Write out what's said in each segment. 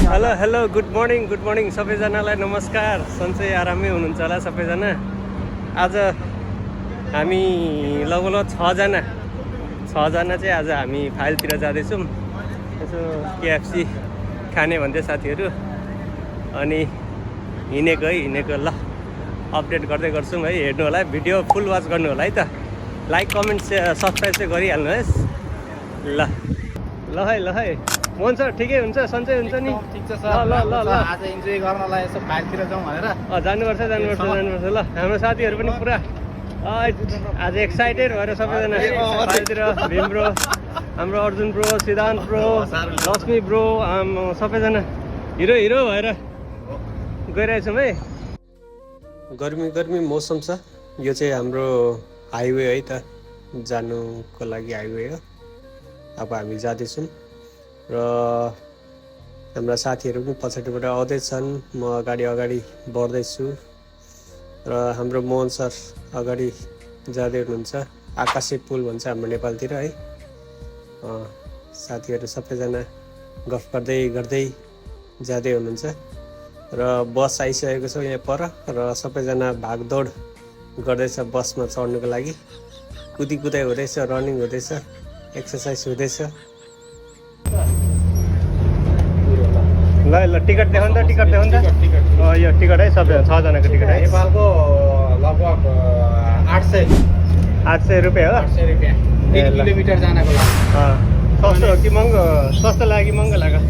Hello hello good morning सबैजनालाई नमस्कार। सन्चै आरामै हुनुहुन्छ होला सबैजना। आज हामी लगभग छजना चाहिँ आज हामी फाइलतिर जाँदैछौँ। यसो केएफसी खाने भन्दै साथीहरू। अनि हिँडेको ल अपडेट गर्दै गर्छौँ है। हेर्नु होला भिडियो फुल वाच गर्नु होला है त। लाइक कमेन्ट सब्सक्राइब चाहिँ गरिहाल्नुहोस् ल है मोहन सर ठिकै हुन्छ, सन्चै हुन्छ नि? ठिक छ सर। ल आज इन्जोय गर्नलाई यसो फाइलतिर जाउँ भनेर। जानुपर्छ ल। हाम्रो साथीहरू पनि पुरा आज एक्साइटेड भएर सबैजना फाइलतिर। भीम ब्रो, हाम्रो अर्जुन ब्रो, सिद्धान्त ब्रो, लक्ष्मी ब्रो, सबैजना हिरो भएर गइरहेछौँ है। गर्मी मौसम छ। यो चाहिँ हाम्रो हाइवे है त, जानुको लागि हाइवे हो। अब हामी जाँदैछौँ र हाम्रा साथीहरू पनि पछाडिबाट आउँदैछन्। म अगाडि बढ्दैछु र हाम्रो मोहन सर अगाडि जाँदै हुनुहुन्छ। आकाशे पुल भन्छ हाम्रो नेपालतिर है। साथीहरू सबैजना गफ गर्दै जाँदै हुनुहुन्छ र बस आइसकेको छ यहाँ पर र सबैजना भागदौड गर्दैछ बसमा चढ्नुको लागि। कुदाइ हुँदैछ, रनिङ हुँदैछ, एक्सर्साइज हुँदैछ। ल टिकट देखाउनु त। यो टिकट है, सबै 6 जनाको टिकट है। नेपालको लगभग 800 रुपियाँ हो। 800 रुपियाँ 1 किलोमिटर जानको लागि। सस्तो हो कि महँगो? सस्तो लाग्यो कि महँगो लाग्यो?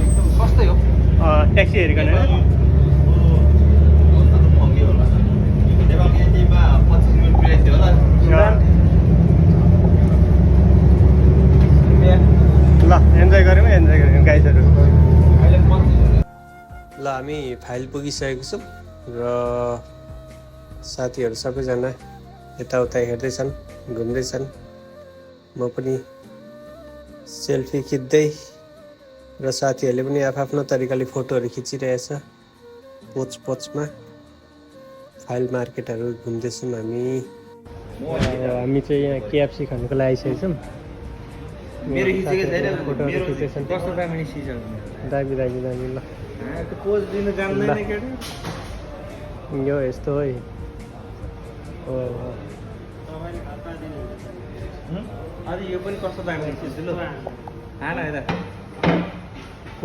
एकदम सस्तै हो। ट्याक्सी हेरिकन ल एन्जोय गऱ्यौँ गाइजहरू। ल हामी फाइल पुगिसकेको छौँ र साथीहरू सबैजना यताउता हेर्दैछन्, घुम्दैछन्। म पनि सेल्फी खिच्दै र साथीहरूले पनि आफ्नो तरिकाले फोटोहरू खिचिरहेछ। पोचमा फाइल मार्केटहरू घुम्दैछौँ हामी। हामी चाहिँ यहाँ केएफसी खानुको लागि आइसकेको छौँ। फोटोहरू खिच्दैछन्। दामी ल। पोज दिन जान्दैन केटा। यो यस्तो है। आज यो पनि कस्तो दामी देखिन्छ ल।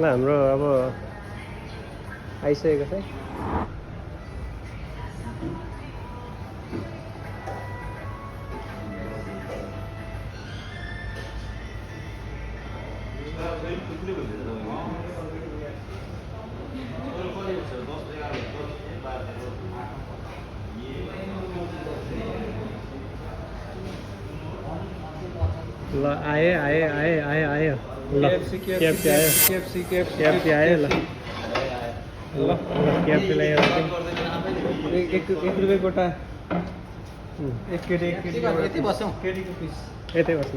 ल हाम्रो अब आइसकेको छ। ल आयो ल केएफसी आयो। ल केएफसी ल्यायो। 1 रुपियाँ गोटा। 1 केटी यति बस्छौँ। केटीको पिस यतै बस्नु।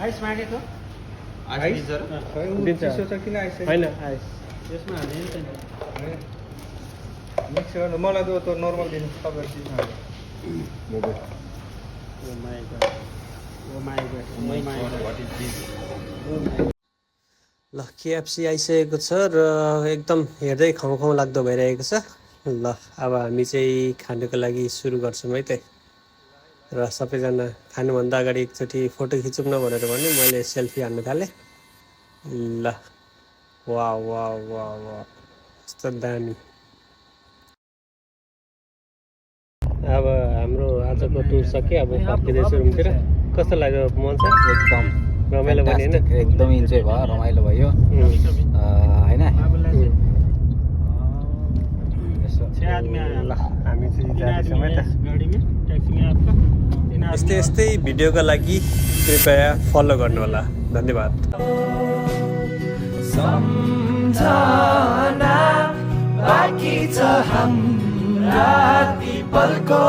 आइस मागेको दिन्छ किन आइस होइन आइस यसमा हाल्ने मिक्स गर्नु। मलाई त नर्मल दिनु तपाईँहरू। ल केएफसी आइसकेको छ र एकदम हेर्दै खाउँ लाग्दो भइरहेको छ। ल अब हामी चाहिँ खानुको लागि सुरु गर्छौँ है त। र सबैजना खानुभन्दा अगाडि एकचोटि फोटो खिचौँ न भनेर भने मैले सेल्फी हान्नु थालेँ। ल वाह कस्तो दामी। अब हाम्रो आजको टुर सक्यो। अब फर्किँदैछु रुमतिर। कस्तो लाग्यो मोहन सर? एकदम रमाइलो भयो होइन? एकदम इन्जोय भयो, रमाइलो भयो होइन। ल हामी चाहिँ जाँदैछौँ है त। यस्तै भिडियोको लागि कृपया फलो गर्नु होला। धन्यवाद। सम्झना बाँकी छ हाम्रा ती पलको।